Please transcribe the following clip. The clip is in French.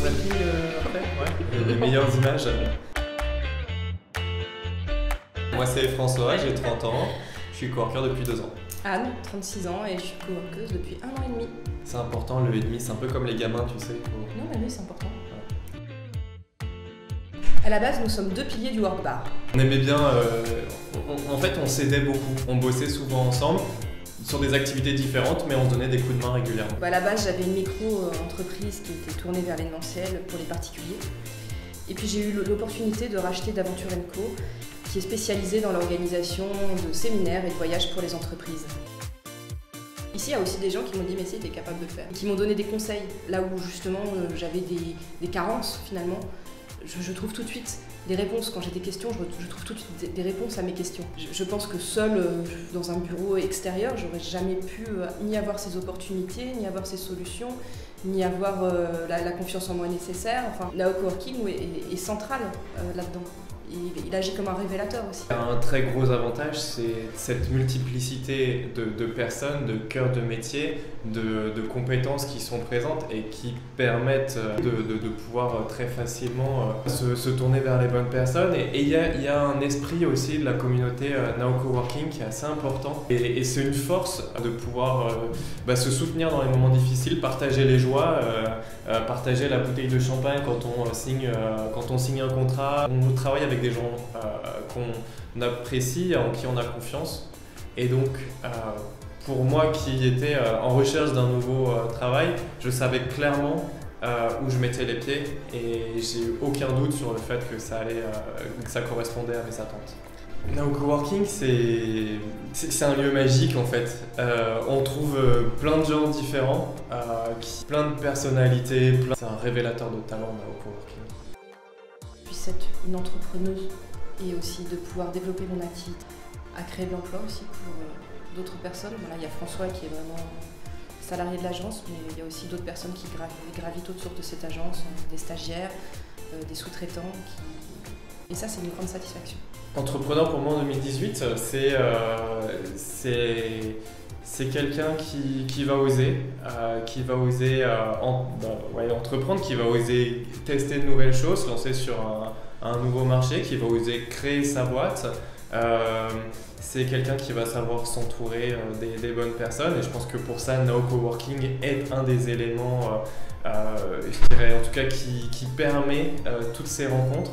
zapping après, ouais, les meilleures images. Moi c'est François, j'ai 30 ans, je suis coworker depuis 2 ans. Anne, 36 ans et je suis coworkeuse depuis 1 an et demi. C'est important le et demi, c'est un peu comme les gamins, tu sais. Non mais oui, c'est important. À la base, nous sommes 2 piliers du work bar. On aimait bien, en fait on s'aidait beaucoup, on bossait souvent ensemble sur des activités différentes mais on se donnait des coups de main régulièrement. À la base, j'avais une micro-entreprise qui était tournée vers l'événementiel pour les particuliers. Et puis j'ai eu l'opportunité de racheter d'Aventure & Co, qui est spécialisée dans l'organisation de séminaires et de voyages pour les entreprises. Ici, il y a aussi des gens qui m'ont dit « mais si, tu es capable de le faire », qui m'ont donné des conseils, là où justement j'avais des carences finalement. Je trouve tout de suite des réponses. Quand j'ai des questions, je trouve tout de suite des réponses à mes questions. Je pense que seul, dans un bureau extérieur, j'aurais jamais pu ni avoir ces opportunités, ni avoir ces solutions, ni avoir la confiance en moi nécessaire. Enfin, Nao Coworking est central là-dedans. Il agit comme un révélateur aussi. Un très gros avantage, c'est cette multiplicité de personnes, de cœurs de métier, de compétences qui sont présentes et qui permettent de pouvoir très facilement se tourner vers les bonnes personnes. Et il y a un esprit aussi de la communauté Nao Coworking qui est assez important. Et c'est une force de pouvoir se soutenir dans les moments difficiles, partager les joies, partager la bouteille de champagne quand on signe un contrat. On travaille avec des gens qu'on apprécie, en qui on a confiance. Et donc, pour moi qui étais en recherche d'un nouveau travail, je savais clairement où je mettais les pieds et j'ai eu aucun doute sur le fait que ça correspondait à mes attentes. Nao Coworking, c'est un lieu magique en fait. On trouve plein de gens différents, plein de personnalités. C'est un révélateur de talent, Nao Coworking. Puis être une entrepreneuse et aussi de pouvoir développer mon activité, à créer de l'emploi aussi pour d'autres personnes. Voilà, il y a François qui est vraiment salarié de l'agence, mais il y a aussi d'autres personnes qui gravitent autour de cette agence, des stagiaires, des sous-traitants. Et ça, c'est une grande satisfaction. Entrepreneur pour moi en 2018, c'est quelqu'un qui va oser, entreprendre, qui va oser tester de nouvelles choses, se lancer sur un nouveau marché, qui va oser créer sa boîte. C'est quelqu'un qui va savoir s'entourer des bonnes personnes et je pense que pour ça, Nao Coworking est un des éléments, je dirais en tout cas, qui permet toutes ces rencontres.